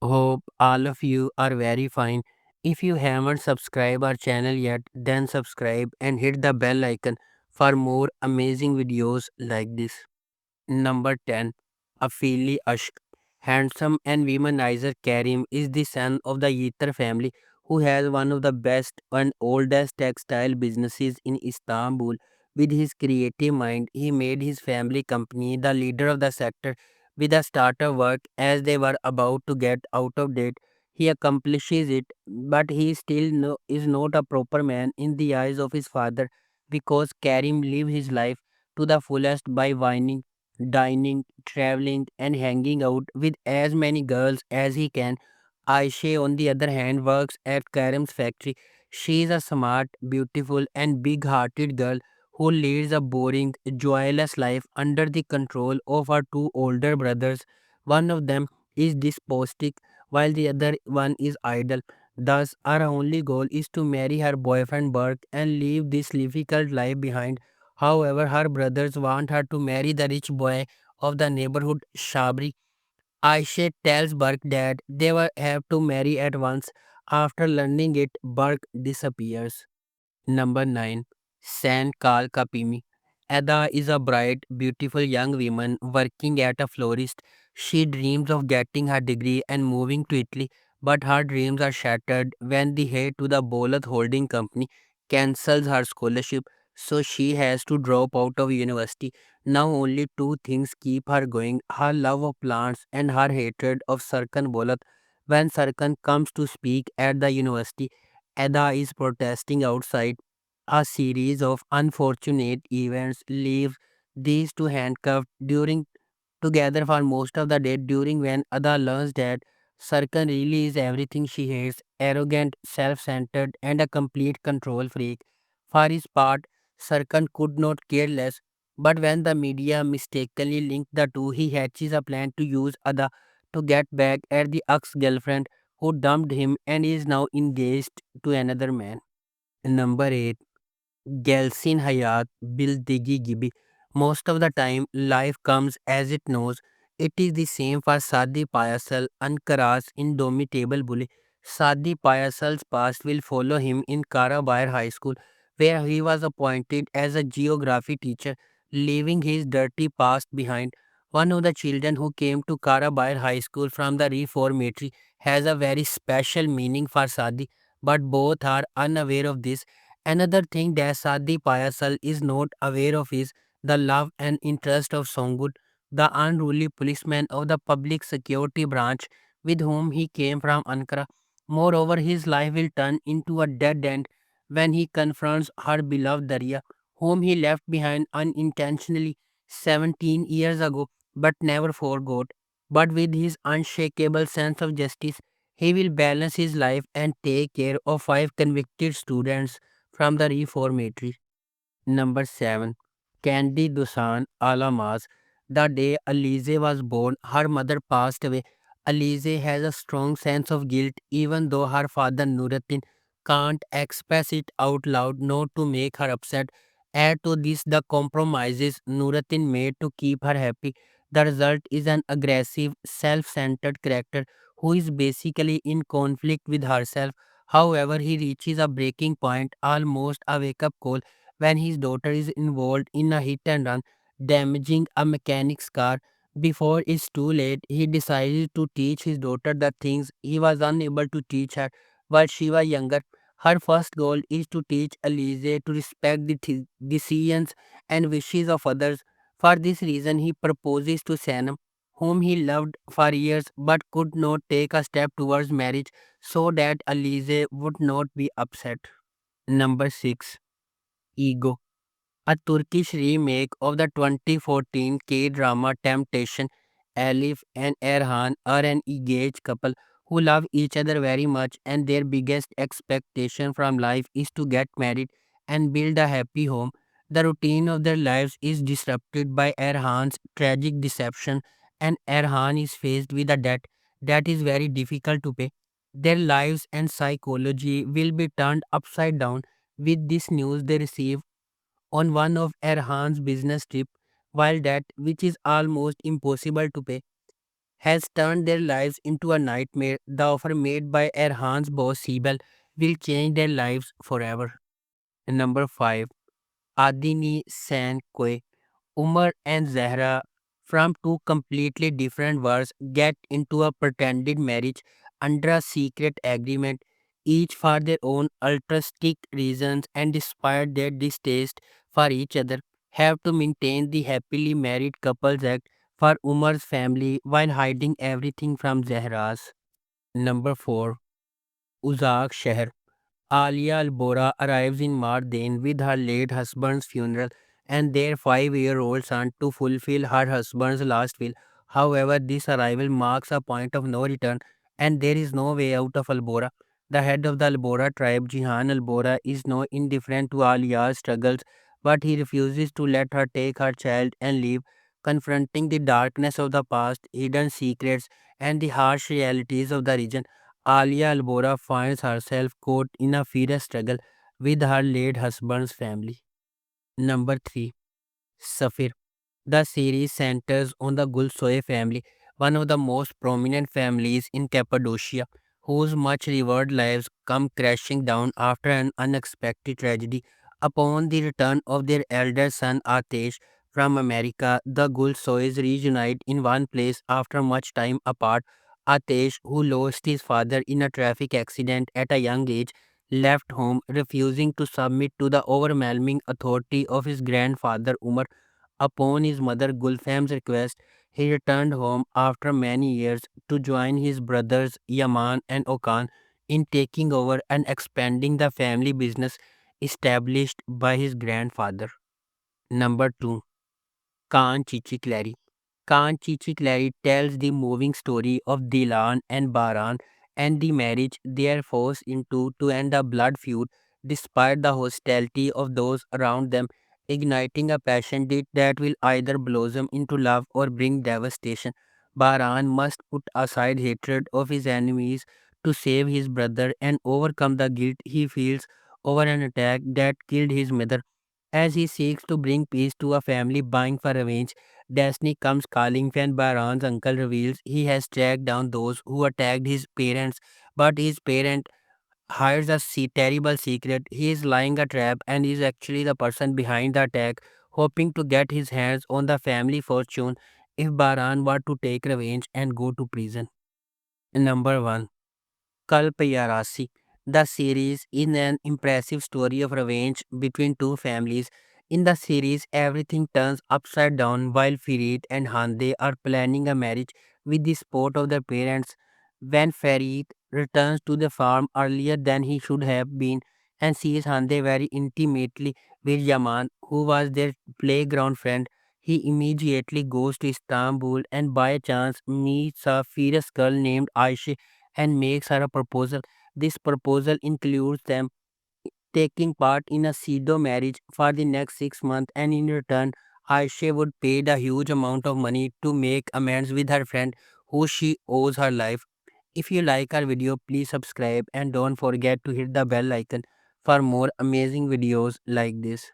Hope all of you are very fine. If you haven't subscribed our channel yet, then subscribe and hit the bell icon for more amazing videos like this. Number 10. Afili Ashk. Handsome and womanizer Karim is the son of the Yitter family who has one of the best and oldest textile businesses in Istanbul. With his creative mind, he made his family company the leader of the sector. With a startup work as they were about to get out of date, he accomplishes it, but he still is not a proper man in the eyes of his father because Karim lived his life to the fullest by whining, dining, traveling, and hanging out with as many girls as he can. Aisha, on the other hand, works at Karim's factory. She is a smart, beautiful, and big hearted girl who leads a boring, joyless life under the control of her two older brothers. One of them is despotic, while the other one is idle. Thus, our only goal is to marry her boyfriend Burke and leave this difficult life behind. However, her brothers want her to marry the rich boy of the neighborhood, Shabri. Aisha tells Burke that they will have to marry at once. After learning it, Burke disappears. Number 9. San Kal Kapimi. Ada is a bright, beautiful young woman working at a florist. She dreams of getting her degree and moving to Italy, but her dreams are shattered when the head to the Bolat Holding Company cancels her scholarship, so she has to drop out of university. Now only two things keep her going: her love of plants and her hatred of Sarkan Bolat. When Sarkan comes to speak at the university, Ada is protesting outside. A series of unfortunate events leave these two handcuffed during together for most of the day, during when Ada learns that Sarkan really is everything she hates: arrogant, self-centered, and a complete control freak. For his part, Sarkan could not care less, but when the media mistakenly linked the two, he hatches a plan to use Ada to get back at the ex-girlfriend who dumped him and is now engaged to another man. Number 8. Gelsin Hayat Bildigi Gibi. Most of the time, life comes as it knows. It is the same for Sadi Payasal, Ankara's indomitable bully. Sadi Payasal's past will follow him in Karabayar High School, where he was appointed as a geography teacher, leaving his dirty past behind. One of the children who came to Karabayar High School from the reformatory has a very special meaning for Sadi, but both are unaware of this. Another thing that Sadi Payasal is not aware of is the love and interest of Songut, the unruly policeman of the public security branch with whom he came from Ankara. Moreover, his life will turn into a dead end when he confronts her beloved Daria, whom he left behind unintentionally 17 years ago but never forgot. But with his unshakable sense of justice, he will balance his life and take care of five convicted students from the reformatory. Number 7. Candy Dusan Alamaz. The day Alize was born, her mother passed away. Alize has a strong sense of guilt even though her father Nuruddin can't express it out loud not to make her upset. Add to this the compromises Nuruddin made to keep her happy. The result is an aggressive, self-centered character who is basically in conflict with herself. However, he reaches a breaking point, almost a wake-up call, when his daughter is involved in a hit and run, damaging a mechanic's car. Before it's too late, he decided to teach his daughter the things he was unable to teach her while she was younger. Her first goal is to teach Alize to respect the decisions and wishes of others. For this reason, he proposes to Sanam, whom he loved for years but could not take a step towards marriage so that Alize would not be upset. Number 6. Ego. A Turkish remake of the 2014 K-drama Temptation. Elif and Erhan are an engaged couple who love each other very much, and their biggest expectation from life is to get married and build a happy home. The routine of their lives is disrupted by Erhan's tragic deception, and Erhan is faced with a debt that is very difficult to pay. Their lives and psychology will be turned upside down with this news they receive on one of Erhan's business trip, while that which is almost impossible to pay. has turned their lives into a nightmare. The offer made by Erhan's boss Sibel will change their lives forever. Number 5. Adini San Koi. Umar and Zahra, from two completely different worlds, get into a pretended marriage under a secret agreement, each for their own altruistic reasons, and despite their distaste for each other, have to maintain the happily married couples act for Umar's family while hiding everything from Zahra's. Number 4. Uzak Shahar. Alia Albora arrives in Mardin with her late husband's funeral and their 5-year-old son to fulfill her husband's last will. However, this arrival marks a point of no return and there is no way out of Albora. The head of the Albora tribe, Jihan Albora, is no indifferent to Alia's struggles, but he refuses to let her take her child and leave, confronting the darkness of the past, hidden secrets, and the harsh realities of the region. Alia Albora finds herself caught in a fierce struggle with her late husband's family. Number 3. Safir. The series centers on the Gulsoy family, one of the most prominent families in Cappadocia, whose much revered lives come crashing down after an unexpected tragedy. Upon the return of their elder son Atesh from America, the Gulsoys reunite in one place after much time apart. Atesh, who lost his father in a traffic accident at a young age, left home refusing to submit to the overwhelming authority of his grandfather Umar. Upon his mother Gulfam's request, he returned home after many years to join his brothers Yaman and Okan in taking over and expanding the family business established by his grandfather. Number 2. Khan Chichikleri. Khan Chichikleri tells the moving story of Dilan and Baran and the marriage they are forced into to end a blood feud despite the hostility of those around them, igniting a passion that will either blossom into love or bring devastation. Baran must put aside hatred of his enemies to save his brother and overcome the guilt he feels over an attack that killed his mother. As he seeks to bring peace to a family vying for revenge, Destiny comes calling when Baron's uncle reveals he has tracked down those who attacked his parents, but his parent hides a terrible secret. He is lying a trap and is actually the person behind the attack, hoping to get his hands on the family fortune if Baran were to take revenge and go to prison. Number 1. Kalpayarasi. The series is an impressive story of revenge between two families. In the series, everything turns upside down while Farid and Hande are planning a marriage with the support of their parents. When Farid returns to the farm earlier than he should have been and sees Hande very intimately with Yaman, who was their playground friend, he immediately goes to Istanbul and by chance meets a fierce girl named Aisha and makes her a proposal. This proposal includes them taking part in a pseudo marriage for the next 6 months, and in return, Aisha would pay a huge amount of money to make amends with her friend who she owes her life. If you like our video, please subscribe and don't forget to hit the bell icon for more amazing videos like this.